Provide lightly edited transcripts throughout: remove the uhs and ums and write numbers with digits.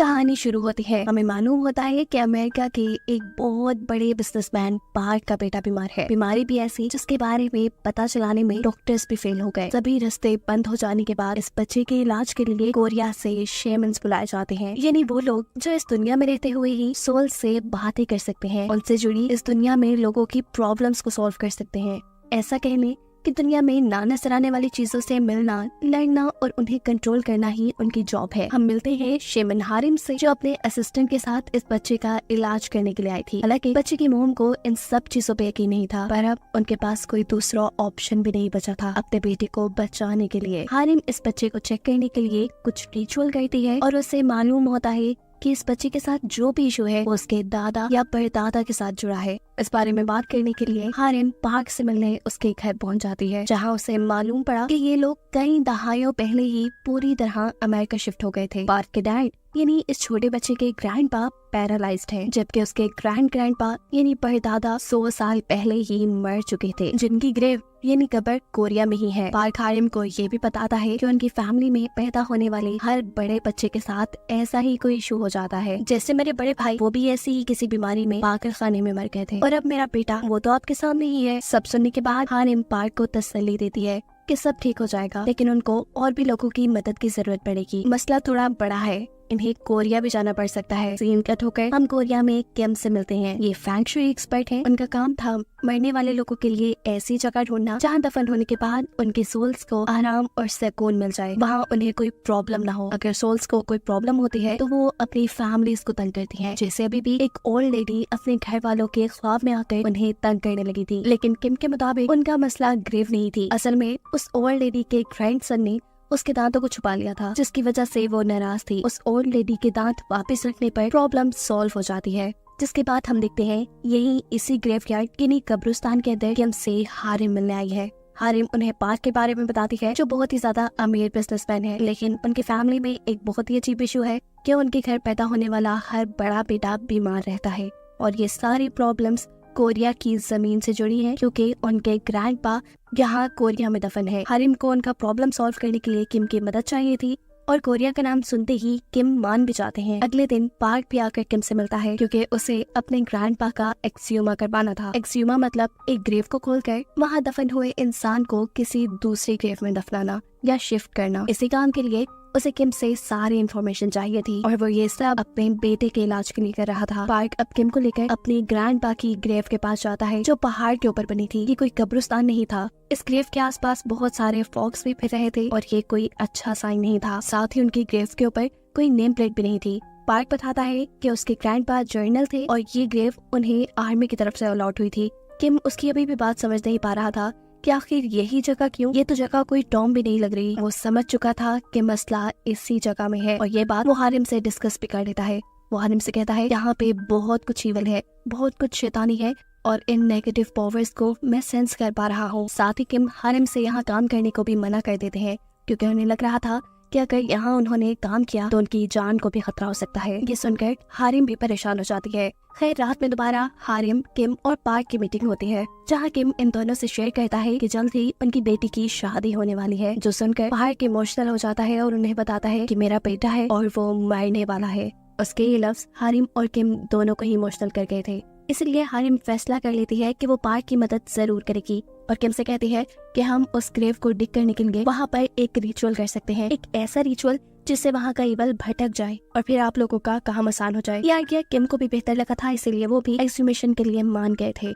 कहानी शुरू होती है। हमें मालूम होता है कि अमेरिका के एक बहुत बड़े बिजनेसमैन पार्क का बेटा बीमार है। बीमारी भी ऐसी जिसके बारे में पता चलाने में डॉक्टर्स भी फेल हो गए। सभी रास्ते बंद हो जाने के बाद इस बच्चे के इलाज के लिए कोरिया से शेमन्स बुलाए जाते हैं, यानी वो लोग जो इस दुनिया में रहते हुए ही सोल से बातें कर सकते हैं, उनसे जुड़ी इस दुनिया में लोगों की प्रॉब्लम्स को सॉल्व कर सकते हैं। ऐसा कहने कि दुनिया में ना नजर आने वाली चीजों से मिलना, लड़ना और उन्हें कंट्रोल करना ही उनकी जॉब है। हम मिलते हैं शेमन हारिम से, जो अपने असिस्टेंट के साथ इस बच्चे का इलाज करने के लिए आई थी। हालांकि बच्चे की मोम को इन सब चीजों पे यकीन नहीं था, पर अब उनके पास कोई दूसरा ऑप्शन भी नहीं बचा था अपने बेटे को बचाने के लिए। हारिम इस बच्चे को चेक करने के लिए कुछ रिचुअल करती है और उसे मालूम होता है कि इस बच्चे के साथ जो भी इशू है वो उसके दादा या परदादा के साथ जुड़ा है। इस बारे में बात करने के लिए हारिम पार्क से मिलने उसके घर पहुंच जाती है, जहां उसे मालूम पड़ा कि ये लोग कई दहाइयों पहले ही पूरी तरह अमेरिका शिफ्ट हो गए थे। पार्क के डैड यानी इस छोटे बच्चे के ग्रैंडपा पैरालाइज्ड हैं, जबकि उसके ग्रैंडपा यानी परदादा 100 साल पहले ही मर चुके थे, जिनकी ग्रेव यानी कब्र कोरिया में ही है। पार्क हारिम को ये भी बताता है कि उनकी फैमिली में पैदा होने वाले हर बड़े बच्चे के साथ ऐसा ही कोई इशू हो जाता है। जैसे मेरे बड़े भाई, वो भी ऐसी ही किसी बीमारी में पागल खाने में मर गए थे, और अब मेरा बेटा वो तो आपके सामने ही है। सब सुनने के बाद हारिम पार्क को तसल्ली देती है कि सब ठीक हो जाएगा, लेकिन उनको और भी लोगों की मदद की जरूरत पड़ेगी। मसला थोड़ा बड़ा है, इन्हें कोरिया भी जाना पड़ सकता है। सीन कट होकर हम कोरिया में किम से मिलते हैं। ये फेंग शुई एक्सपर्ट हैं। उनका काम था मरने वाले लोगों के लिए ऐसी जगह ढूंढना जहां दफन होने के बाद उनके सोल्स को आराम और सुकून मिल जाए, वहां उन्हें कोई प्रॉब्लम ना हो। अगर सोल्स को कोई प्रॉब्लम होती है तो वो अपनी फैमिलीज को तंग करती हैं। जैसे अभी भी एक ओल्ड लेडी अपने घर वालों के ख्वाब में आकर उन्हें तंग करने लगी थी, लेकिन किम के मुताबिक उनका मसला ग्रेव नहीं थी। असल में उस ओल्ड लेडी के ग्रैंडसन ने उसके दांतों को छुपा लिया था, जिसकी वजह से वो नाराज थी। उस ओल्ड लेडी के दांत वापस रखने पर प्रॉब्लम सॉल्व हो जाती है, जिसके बाद हम देखते हैं यही इसी ग्रेवयार्ड यानी कब्रिस्तान के अंदर किम से हारिम मिलने आई है। हारिम उन्हें पार्क के बारे में बताती है, जो बहुत ही ज्यादा अमीर बिजनेसमैन है, लेकिन उनकी फैमिली में एक बहुत ही अजीब इशू है कि उनके घर पैदा होने वाला हर बड़ा बेटा बीमार रहता है, और ये सारी प्रॉब्लम्स कोरिया की जमीन से जुड़ी है, क्योंकि उनके ग्रैंडपा यहाँ कोरिया में दफन है। हारिम को उनका प्रॉब्लम सॉल्व करने के लिए किम की मदद चाहिए थी, और कोरिया का नाम सुनते ही किम मान भी जाते हैं। अगले दिन पार्क भी आकर किम से मिलता है, क्योंकि उसे अपने ग्रैंडपा का एक्सह्यूमा करवाना था। एक्सह्यूमा मतलब एक ग्रेव को खोलकर वहाँ दफन हुए इंसान को किसी दूसरी ग्रेव में दफनाना या शिफ्ट करना। इसी काम के लिए उसे किम से सारी इन्फॉर्मेशन चाहिए थी, और वो ये सब अपने बेटे के इलाज के लिए कर रहा था। पार्क अब किम को लेकर अपनी ग्रैंडपा की ग्रेव के पास जाता है, जो पहाड़ के ऊपर बनी थी। ये कोई कब्रिस्तान नहीं था। इस ग्रेव के आसपास बहुत सारे फॉक्स भी फिर रहे थे, और ये कोई अच्छा साइन नहीं था। साथ ही उनकी ग्रेव के ऊपर कोई नेम प्लेट भी नहीं थी। पार्क बताता है कि उसके ग्रैंडपा जर्नल थे, और ये ग्रेव उन्हें आर्मी की तरफ से अलॉट हुई थी। किम उसकी अभी भी बात समझ नहीं पा रहा था कि आखिर यही जगह क्यों। ये तो जगह कोई टॉम भी नहीं लग रही। वो समझ चुका था कि मसला इसी जगह में है, और ये बात वो हारिम से डिस्कस भी कर लेता है। वो हारिम से कहता है, यहाँ पे बहुत कुछ ईवल है, बहुत कुछ शैतानी है, और इन नेगेटिव पावर्स को मैं सेंस कर पा रहा हूँ। साथ ही किम हारिम से यहाँ काम करने को भी मना कर देते हैं, क्योंकि उन्हें लग रहा था कि अगर यहाँ उन्होंने काम किया तो उनकी जान को भी खतरा हो सकता है। ये सुनकर हारिम भी परेशान हो जाती है। खैर, रात में दोबारा हारिम, किम और पार्क की मीटिंग होती है, जहाँ किम इन दोनों से शेयर करता है कि जल्द ही उनकी बेटी की शादी होने वाली है, जो सुनकर पार्क इमोशनल हो जाता है और उन्हें बताता है कि मेरा बेटा है और वो मरने वाला है। उसके ये लफ्ज हारिम और किम दोनों को ही इमोशनल कर गए थे, इसलिए हारिम फैसला कर लेती है कि वो पार्क की मदद जरूर करेगी, और किम से कहती है कि हम उस ग्रेव को डिग करने के लिए वहाँ पर एक रिचुअल कर सकते हैं, एक ऐसा रिचुअल जिससे वहाँ का ईवल भटक जाए और फिर आप लोगों का काम आसान हो जाए। ये आइडिया किम को भी बेहतर लगा था, इसीलिए वो भी एक्सह्यूमेशन के लिए मान गए थे।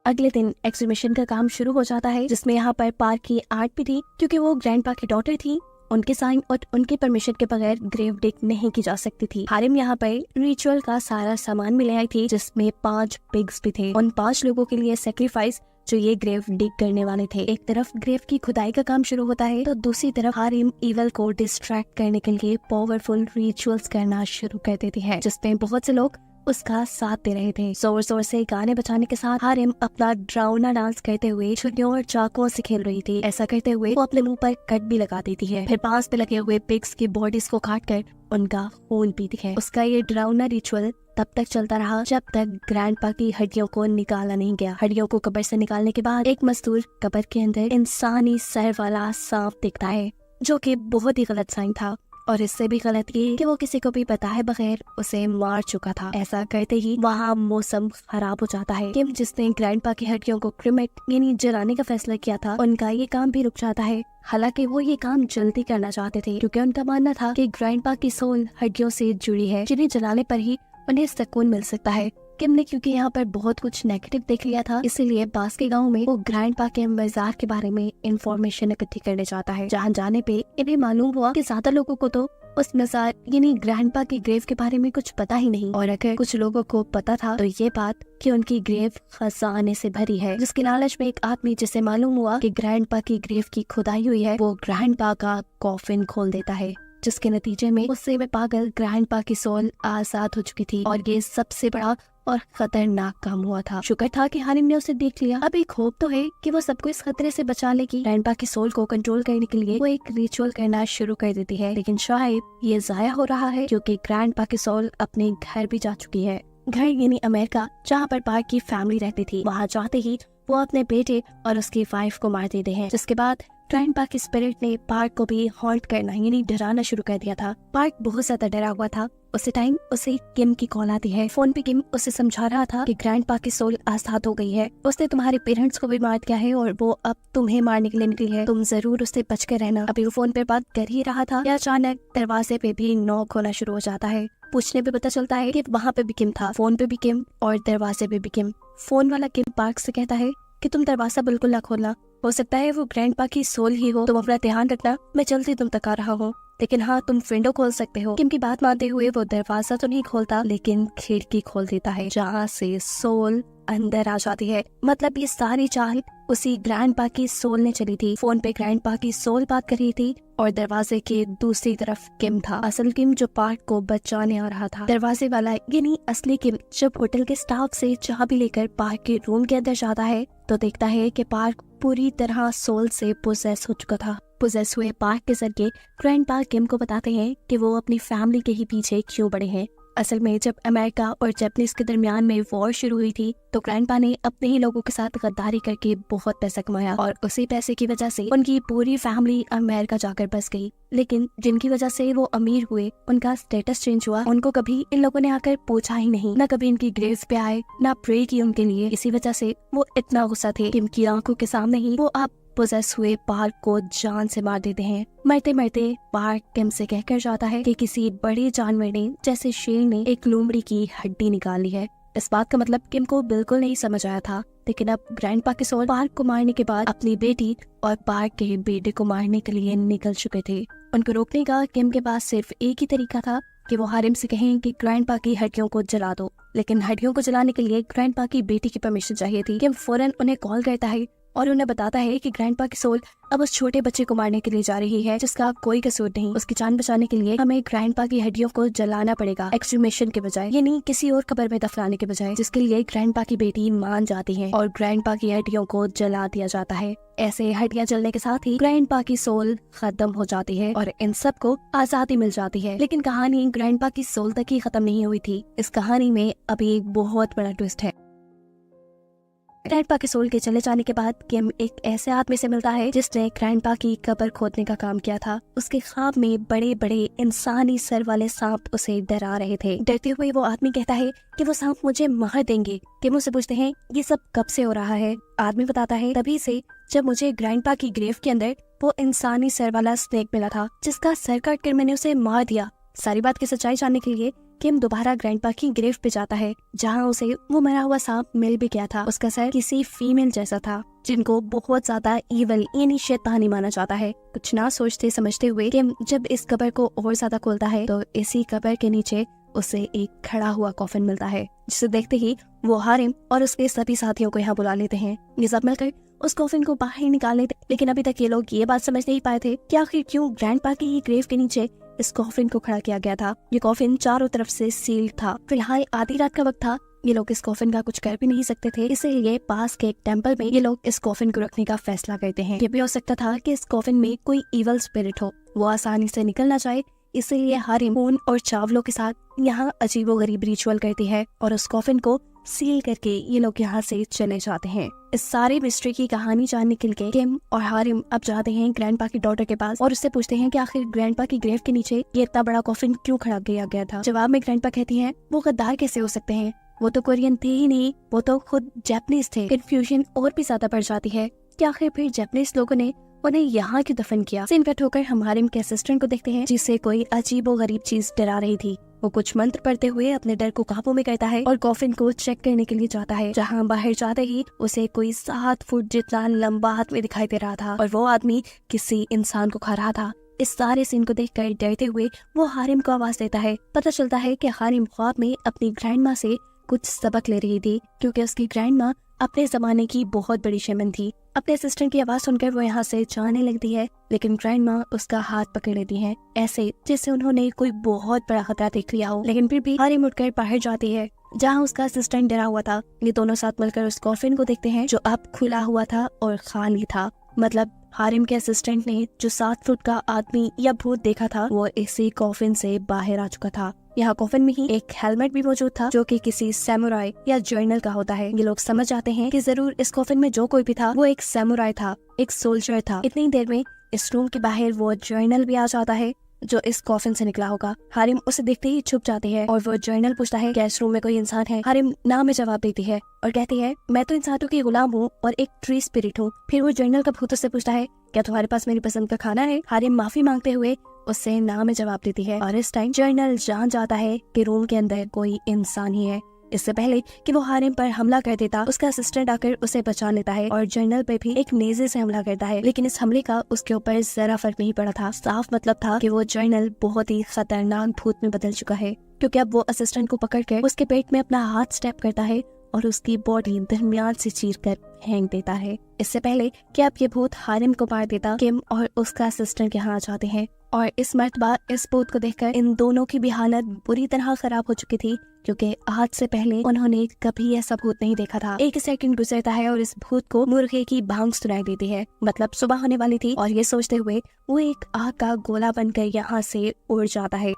अगले दिन एक्सह्यूमेशन का काम शुरू हो जाता है, जिसमें यहाँ पर पार्क की आर्ट भी थी, क्योंकि वो ग्रैंडपा की डॉटर थी। उनके साइन और उनके परमिशन के बगैर ग्रेव डिग नहीं की जा सकती थी। हारिम यहाँ पर रिचुअल का सारा सामान भी ले आई थी, जिसमें 5 पिग्स भी थे। उन 5 लोगों के लिए सेक्रीफाइस जो ये ग्रेव डिग करने वाले थे। एक तरफ ग्रेव की खुदाई का काम शुरू होता है, तो दूसरी तरफ हारिम ईवल को डिस्ट्रैक्ट करने के लिए पावरफुल रिचुअल्स करना शुरू कर देती है, जिसमें बहुत से लोग उसका साथ दे रहे थे। जोर जोर से गाने बजाने के साथ हारिम अपना ड्राउना डांस करते हुए छुरियों और चाकुओं से खेल रही थी। ऐसा करते हुए वो अपने मुंह पर कट भी लगा देती है, फिर पास पे लगे हुए पिग्स की बॉडीज को काट कर उनका खून पीती है। उसका ये ड्राउना रिचुअल तब तक चलता रहा जब तक ग्रैंडपा की हड्डियों को निकाला नहीं गया। हड्डियों को कब्र से निकालने के बाद एक मजदूर कब्र के अंदर इंसानी सर वाला सांप दिखता है, जो कि बहुत ही गलत साइन था। और इससे भी गलत ये कि वो किसी को भी बताए बगैर उसे मार चुका था। ऐसा करते ही वहाँ मौसम खराब हो जाता है। किम जिसने ग्रैंडपा की हड्डियों को क्रिमेट यानी जलाने का फैसला किया था, उनका ये काम भी रुक जाता है। हालांकि वो ये काम जल्दी करना चाहते थे क्योंकि उनका मानना था कि ग्रैंडपा की सोल हड्डियों से जुड़ी है, जिन्हें जलाने पर ही उन्हें सुकून मिल सकता है। किम ने क्योंकि यहाँ पर बहुत कुछ नेगेटिव देख लिया था, इसीलिए पास के गांव में वो ग्रैंडपा के मजार के बारे में इंफॉर्मेशन इकट्ठी करने जाता है। जहाँ जाने पे इन्हें मालूम हुआ कि ज्यादा लोगों को तो उस मजार यानी ग्रैंडपा की ग्रेव के बारे में कुछ पता ही नहीं, और अगर कुछ लोगों को पता था तो ये बात कि उनकी ग्रेव खजाने से भरी है। जिसके लालच में एक आदमी, जिसे मालूम हुआ कि ग्रैंडपा की ग्रेव की खुदाई हुई है, वो ग्रैंडपा का कॉफिन खोल देता है, जिसके नतीजे में उससे में पागल ग्रैंडपा की सोल आजाद हो चुकी थी। और ये सबसे बड़ा और खतरनाक काम हुआ था। शुक्र था कि हारिम ने उसे देख लिया। अब एक होप तो है कि वो सबको इस खतरे से बचा लेगी। ग्रैंडपा की सोल को कंट्रोल करने के लिए वो एक रिचुअल करना शुरू कर देती है, लेकिन शायद ये जाया हो रहा है क्योंकि ग्रैंडपा की सोल अपने घर भी जा चुकी है। घर यानी अमेरिका, जहाँ पर पार्क की फैमिली रहती थी। वहाँ जाते ही वो अपने बेटे और उसकी वाइफ को मार देते हैं, जिसके बाद ग्रैंडपा की स्पिरिट ने पार्क को भी हॉन्ट करना यानी डराना शुरू कर दिया था। पार्क बहुत ज्यादा डरा हुआ था। उसी टाइम उसे किम की कॉल आती है। फोन पे किम उसे समझा रहा था कि ग्रैंडपा की सोल आजाद हो गई है, उसने तुम्हारे पेरेंट्स को भी मार दिया है और वो अब तुम्हें मारने के लिए निकली है, तुम जरूर उससे बच कर रहना। अभी वो फोन पे बात कर ही रहा था कि अचानक दरवाजे पे भी नॉक होना शुरू हो जाता है। पूछने पे पता चलता है कि वहाँ पे भी किम था, फोन पे भी किम और दरवाजे पे भी किम। फोन वाला किम पार्क से कहता है कि तुम दरवाजा बिल्कुल ना खोलना, हो सकता है वो ग्रैंडपा की सोल ही हो, तुम अपना ध्यान रखना, मैं जल्दी तुम तक आ रहा हूँ, लेकिन हाँ तुम विंडो खोल सकते हो। किम की बात मानते हुए वो दरवाजा तो नहीं खोलता, लेकिन खिड़की खोल देता है, जहाँ से सोल अंदर आ जाती है। मतलब ये सारी चाल उसी ग्रैंडपा की सोल ने चली थी। फोन पे ग्रैंडपा की सोल बात कर रही थी और दरवाजे के दूसरी तरफ किम था, असल किम जो पार्क को बचाने आ रहा था। दरवाजे वाला यानी असली किम जब होटल के स्टाफ से चाबी लेकर पार्क के रूम के अंदर जाता है तो देखता है कि पार्क पूरी तरह सोल से पोजेस हो चुका था। पोजेस हुए पार्क के जरिए ग्रैंडपा किम को बताते हैं कि वो अपनी फैमिली के ही पीछे क्यों पड़े हैं। असल में जब अमेरिका और जापानीज के दरमियान में वॉर शुरू हुई थी तो ग्रैंडपा ने अपने ही लोगों के साथ गद्दारी करके बहुत पैसा कमाया और उसी पैसे की वजह से उनकी पूरी फैमिली अमेरिका जाकर बस गई। लेकिन जिनकी वजह से वो अमीर हुए, उनका स्टेटस चेंज हुआ, उनको कभी इन लोगों ने आकर पूछा ही नहीं, न कभी इनकी ग्रेव पे आए, न प्रे की उनके लिए। इसी वजह से वो इतना गुस्सा थे कि इनकी आंखों के सामने ही वो आप पोजेस हुए पार्क को जान से मार देते हैं। मरते मरते पार्क किम से कहकर जाता है कि किसी बड़े जानवर ने, जैसे शेर ने, एक लोमड़ी की हड्डी निकाल ली है। इस बात का मतलब किम को बिल्कुल नहीं समझ आया था, लेकिन अब ग्रैंडपा के सोल पार्क को मारने के बाद अपनी बेटी और पार्क के बेटे को मारने के लिए निकल चुके थे। उनको रोकने का किम के पास सिर्फ एक ही तरीका था कि वो हारिम से कहें कि ग्रैंडपा की हड्डियों को जला दो, लेकिन हड्डियों को जलाने के लिए ग्रैंडपा की बेटी की परमिशन चाहिए थी। किम फौरन उन्हें कॉल करता है और उन्हें बताता है कि ग्रैंडपा की सोल अब उस छोटे बच्चे को मारने के लिए जा रही है, जिसका कोई कसूर नहीं। उसकी जान बचाने के लिए हमें ग्रैंडपा की हड्डियों को जलाना पड़ेगा, एक्सट्रीमेशन के बजाय, यानी किसी और कब्र में दफनाने के बजाय, जिसके लिए ग्रैंडपा की बेटी मान जाती है और ग्रैंडपा की हड्डियों को जला दिया जाता है। ऐसे हड्डियां जलने के साथ ही ग्रैंडपा की सोल खत्म हो जाती है और इन सबको आजादी मिल जाती है। लेकिन कहानी ग्रैंडपा की सोल तक ही खत्म नहीं हुई थी। इस कहानी में अभी एक बहुत बड़ा ट्विस्ट है। ग्रैंडपा के सोल के चले जाने के बाद किम एक ऐसे आदमी से मिलता है जिसने ग्रैंडपा की कब्र खोदने का काम किया था। उसके ख्वाब में बड़े बड़े इंसानी सर वाले सांप उसे डरा रहे थे। डरते हुए वो आदमी कहता है कि वो सांप मुझे मार देंगे। किम उसे पूछते हैं ये सब कब से हो रहा है। आदमी बताता है तभी से जब मुझे ग्रैंडपा की ग्रेव के अंदर वो इंसानी सर वाला स्नेक मिला था, जिसका सर काट कर मैंने उसे मार दिया। सारी बात की सच्चाई जानने के लिए किम दोबारा ग्रैंडपा की ग्रेव पे जाता है, जहाँ उसे वो मरा हुआ सांप मिल भी गया था। उसका सर किसी फीमेल जैसा था, जिनको बहुत ज्यादा ईवल यानी शैतानी माना जाता है। कुछ ना सोचते समझते हुए किम जब इस कब्र को और ज्यादा खोलता है तो इसी कब्र के नीचे उसे एक खड़ा हुआ कॉफिन मिलता है, जिसे देखते ही वो हारिम और उसके सभी साथियों को यहाँ बुला लेते हैं। ये सब मिलकर उस कॉफिन को बाहर निकाल लेते, लेकिन अभी तक ये लोग ये बात समझ नहीं पाए थे कि आखिर क्यों ग्रैंडपा की ही ग्रेव के नीचे इस कॉफिन को खड़ा किया गया था। ये कॉफिन चारों तरफ से सील्ड था। फिलहाल आधी रात का वक्त था, ये लोग इस कॉफिन का कुछ कर भी नहीं सकते थे, इसीलिए पास के एक टेम्पल में ये लोग इस कॉफिन को रखने का फैसला करते हैं। ये भी हो सकता था कि इस कॉफिन में कोई इवल स्पिरिट हो, वो आसानी से निकल ना जाए, इसीलिए हारिम खून और चावलों के साथ यहाँ अजीबोगरीब रिचुअल करती है और उस कॉफिन को सील करके ये लोग यहाँ से चले जाते हैं। इस सारे मिस्ट्री की कहानी जानने के लिए किम और हारिम अब जाते हैं ग्रैंडपा की डॉटर के पास और उससे पूछते हैं कि आखिर ग्रैंडपा की ग्रेव के नीचे ये इतना बड़ा कॉफिन क्यों खड़ा किया गया था। जवाब में ग्रैंडपा कहती हैं वो गद्दार कैसे हो सकते हैं, वो तो कोरियन थे ही नहीं, वो तो खुद जापानीज थे। कंफ्यूजन और भी ज्यादा बढ़ जाती है कि आखिर फिर जापानीज लोगों ने उन्हें यहाँ क्यों दफन किया। सीन कट होकर हम हारिम के असिस्टेंट को देखते हैं जिससे कोई अजीबो गरीब चीज डरा रही थी। वो कुछ मंत्र पढ़ते हुए अपने डर को काबू में करता है और कॉफिन को चेक करने के लिए जाता है, जहाँ बाहर जाते ही उसे कोई 7 फुट जितना लंबा आदमी दिखाई दे रहा था और वो आदमी किसी इंसान को खा रहा था। इस सारे सीन को देखकर डरते हुए वो हारिम को आवाज देता है। पता चलता है कि हारिम ख्वाब में अपनी ग्रैंड माँ से कुछ सबक ले रही थी क्योंकि उसकी ग्रैंड माँ अपने जमाने की बहुत बड़ी शेमन थी। अपने असिस्टेंट की आवाज सुनकर वो यहाँ से जाने लगती है, लेकिन ग्रैंड माँ उसका हाथ पकड़ लेती है ऐसे जैसे उन्होंने कोई बहुत बड़ा खतरा देख लिया हो। लेकिन फिर भी हारिम उठकर बाहर जाती है जहाँ उसका असिस्टेंट डरा हुआ था। ये दोनों साथ मिलकर उस कॉफिन को देखते हैं जो अब खुला हुआ था और खाली था। मतलब हारिम के असिस्टेंट ने जो 7 फुट का आदमी या भूत देखा था वो इसी कॉफिन से बाहर आ चुका था। यहाँ कॉफिन में ही एक हेलमेट भी मौजूद था जो कि किसी सैमुराई या जर्नल का होता है। ये लोग समझ जाते हैं कि जरूर इस कॉफिन में जो कोई भी था वो एक सैमुराई था, एक सोल्जर था। इतनी देर में इस रूम के बाहर वो जर्नल भी आ जाता है जो इस कॉफिन से निकला होगा। हारिम उसे देखते ही छुप जाते हैं और वो जर्नल पूछता है क्या इस रूम में कोई इंसान है। हारिम ना में जवाब देती है और कहती है मैं तो इंसानों की गुलाम हूँ और एक ट्री स्पिरिट हूँ। फिर वो जर्नल का भूत से पूछता है क्या तुम्हारे पास मेरी पसंद का खाना है। हारिम माफी मांगते हुए उससे ना में जवाब देती है और इस टाइम जर्नल जान जाता है कि रूम के अंदर कोई इंसान ही है। इससे पहले कि वो हारिम पर हमला कर देता उसका असिस्टेंट आकर उसे बचा लेता है और जर्नल पे भी एक नेज़े से हमला करता है। लेकिन इस हमले का उसके ऊपर जरा फर्क नहीं पड़ा था। साफ मतलब था कि वो जर्नल बहुत ही खतरनाक भूत में बदल चुका है क्योंकि अब वो असिस्टेंट को पकड़कर उसके पेट में अपना हाथ स्टेप करता है और उसकी बॉडी दरमियान से चीर कर फेंक देता है। इससे पहले कि अब ये भूत हारिम को मार देता किम और उसका असिस्टेंट यहाँ आ जाते हैं और इस मर्तबा इस भूत को देखकर इन दोनों की भी हालत बुरी तरह खराब हो चुकी थी क्योंकि आज से पहले उन्होंने कभी ऐसा भूत नहीं देखा था। एक सेकंड गुजरता है और इस भूत को मुर्गे की भांग सुनाई देती है। मतलब सुबह होने वाली थी और ये सोचते हुए वो एक आग का गोला बनकर यहाँ से उड़ जाता है।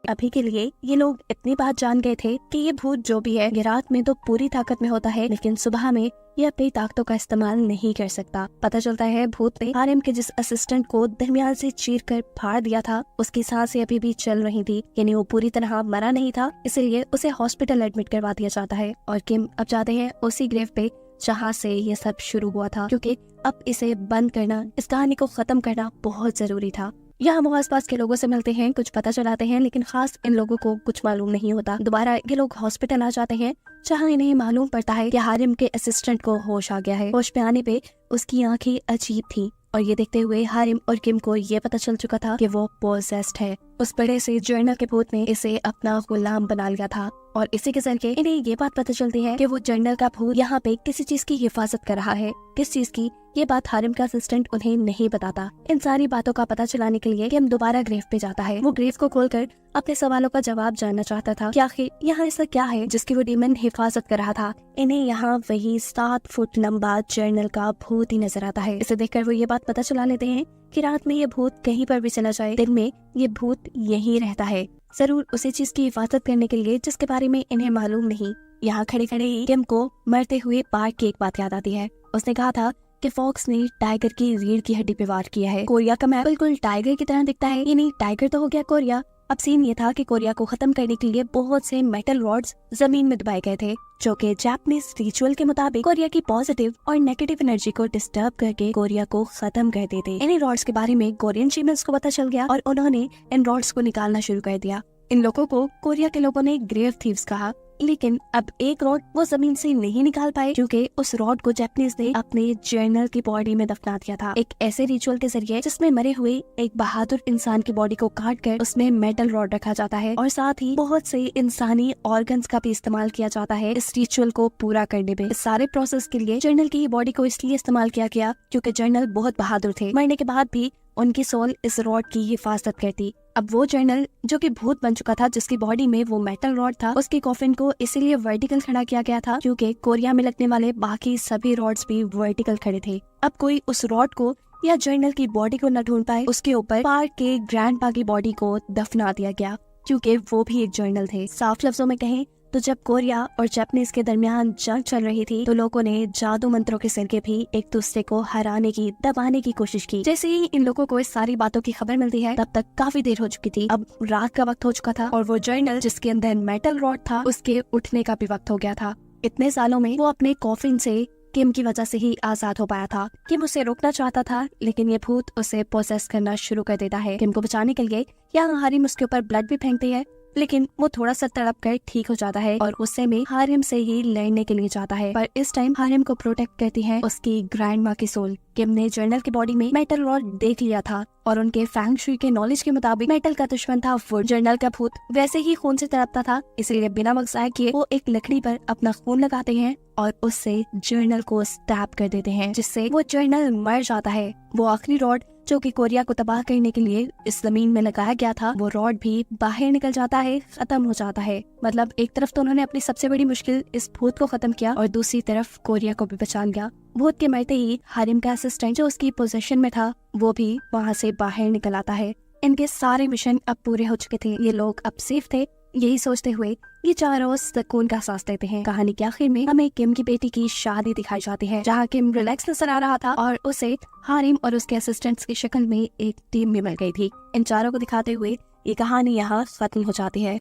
अभी के लिए ये लोग इतनी बात जान गए थे कि ये भूत जो भी है ये रात में तो पूरी ताकत में होता है लेकिन सुबह में ये अपनी ताकतों का इस्तेमाल नहीं कर सकता। पता चलता है भूत ने हारिम के जिस असिस्टेंट को दरमियान से चीर कर फाड़ दिया था उसकी सांसें अभी भी चल रही थी, यानी वो पूरी तरह मरा नहीं था, इसलिए उसे हॉस्पिटल एडमिट करवा दिया जाता है। और किम अब जाते हैं उसी ग्रेव पे जहाँ से ये सब शुरू हुआ था क्योंकि अब इसे बंद करना, इस कहानी को खत्म करना बहुत जरूरी था। यहाँ वो आसपास के लोगों से मिलते हैं, कुछ पता चलाते हैं लेकिन खास इन लोगों को कुछ मालूम नहीं होता। दोबारा ये लोग हॉस्पिटल आ जाते हैं जहाँ इन्हें मालूम पड़ता है कि हारिम के असिस्टेंट को होश आ गया है। होश में आने पे उसकी आंखें अजीब थी और ये देखते हुए हारिम और किम को ये पता चल चुका था कि वो पोजेस्ड है। उस बड़े से जर्नल के भूत ने इसे अपना गुलाम बना लिया था और इसी के जरिए इन्हें ये बात पता चलती है कि वो जर्नल का भूत यहाँ पे किसी चीज की हिफाजत कर रहा है। किस चीज की, ये बात हारिम का असिस्टेंट उन्हें नहीं बताता। इन सारी बातों का पता चलाने के लिए किम दोबारा ग्रेव पे जाता है। वो ग्रेव को खोलकर अपने सवालों का जवाब जानना चाहता था कि आखिर यहाँ ऐसा क्या है जिसकी वो डीमन हिफाजत कर रहा था। इन्हें यहाँ वही 7 फुट लंबा जर्नल का भूत ही नजर आता है। इसे देखकर वो ये बात पता चला लेते हैं कि रात में ये भूत कहीं पर भी चला जाए, दिन में ये भूत यहीं रहता है, जरूर उसी चीज की हिफाजत करने के लिए जिसके बारे में इन्हें मालूम नहीं। यहाँ खड़े खड़े ही किम को मरते हुए पार्क की एक बात याद आती है। उसने कहा था कि फॉक्स ने टाइगर की रीढ़ की हड्डी पे वार किया है। कोरिया का मैप बिल्कुल टाइगर की तरह दिखता है, यानी टाइगर तो हो गया कोरिया। अब सीन ये था कि कोरिया को खत्म करने के लिए बहुत से मेटल रॉड्स जमीन में दबाए गए थे जो कि जापानीज रिचुअल के मुताबिक कोरिया की पॉजिटिव और नेगेटिव एनर्जी को डिस्टर्ब करके कोरिया को खत्म कर देते। इन रॉड्स के बारे में कोरियन शेमन्स को पता चल गया और उन्होंने इन रॉड्स को निकालना शुरू कर दिया। इन लोगों को कोरिया के लोगों ने ग्रेव थीव्स कहा, लेकिन अब एक रॉड वो जमीन से नहीं निकाल पाए क्योंकि उस रॉड को जापानीज ने अपने जर्नल की बॉडी में दफना दिया था, एक ऐसे रिचुअल के जरिए जिसमें मरे हुए एक बहादुर इंसान की बॉडी को काट कर उसमें मेटल रॉड रखा जाता है और साथ ही बहुत से इंसानी ऑर्गन्स का भी इस्तेमाल किया जाता है इस रिचुअल को पूरा करने में। इस सारे प्रोसेस के लिए जर्नल की बॉडी को इसलिए इस्तेमाल किया गया क्योंकि जर्नल बहुत बहादुर थे, मरने के बाद भी उनकी सोल इस रॉड की हिफाजत करती। अब वो जर्नल जो कि भूत बन चुका था, जिसकी बॉडी में वो मेटल रॉड था, उसके कॉफिन को इसीलिए वर्टिकल खड़ा किया गया था क्योंकि कोरिया में लगने वाले बाकी सभी रॉड्स भी वर्टिकल खड़े थे। अब कोई उस रॉड को या जर्नल की बॉडी को न ढूंढ पाए, उसके ऊपर पार्क के ग्रैंडपा की बॉडी को दफना दिया गया क्योंकि वो भी एक जर्नल थे। साफ लफ्जों में कहें तो जब कोरिया और जापानीज के दरमियान जंग चल रही थी तो लोगों ने जादू मंत्रों के जरिए भी एक दूसरे को हराने की, दबाने की कोशिश की। जैसे ही इन लोगों को इस सारी बातों की खबर मिलती है तब तक काफी देर हो चुकी थी। अब रात का वक्त हो चुका था और वो जर्नल जिसके अंदर मेटल रॉड था उसके उठने का भी वक्त हो गया था। इतने सालों में वो अपने कॉफिन से किम की वजह से ही आजाद हो पाया था। किम उसे रोकना चाहता था लेकिन ये भूत उसे पोसेस करना शुरू कर देता है। किम को बचाने के लिए यहाँ हारिम उसके ऊपर ब्लड भी फेंकती है लेकिन वो थोड़ा सा तड़प कर ठीक हो जाता है और गुस्से में हारिम से ही लड़ने के लिए जाता है। पर इस टाइम हारिम को प्रोटेक्ट करती है उसकी ग्रैंड माँ की सोल। किम ने जर्नल की बॉडी में मेटल रॉड देख लिया था और उनके फैंग शुई के नॉलेज के मुताबिक मेटल का दुश्मन था वो। जर्नल का भूत वैसे ही खून से तड़पता था, इसलिए बिना मकसाय किए वो एक लकड़ी पर अपना खून लगाते हैं और उससे जर्नल को स्टैब कर देते हैं, जिससे वो जर्नल मर जाता है। वो आखिरी रॉड जो कि कोरिया को तबाह करने के लिए इस जमीन में लगाया गया था, वो रॉड भी बाहर निकल जाता है, खत्म हो जाता है। मतलब एक तरफ तो उन्होंने अपनी सबसे बड़ी मुश्किल इस भूत को खत्म किया और दूसरी तरफ कोरिया को भी बचा लिया। भूत के मरते ही हारिम का असिस्टेंट जो उसकी पोजीशन में था वो भी वहाँ से बाहर निकल आता है। इनके सारे मिशन अब पूरे हो चुके थे, ये लोग अब सेफ थे। यही सोचते हुए ये चारों सुकून का सांस लेते हैं। कहानी के आखिर में हमें किम की बेटी की शादी दिखाई जाती है, जहाँ किम रिलैक्स नजर आ रहा था और उसे हारिम और उसके असिस्टेंट्स की शक्ल में एक टीम भी मिल गई थी। इन चारों को दिखाते हुए ये कहानी यहाँ खत्म हो जाती है।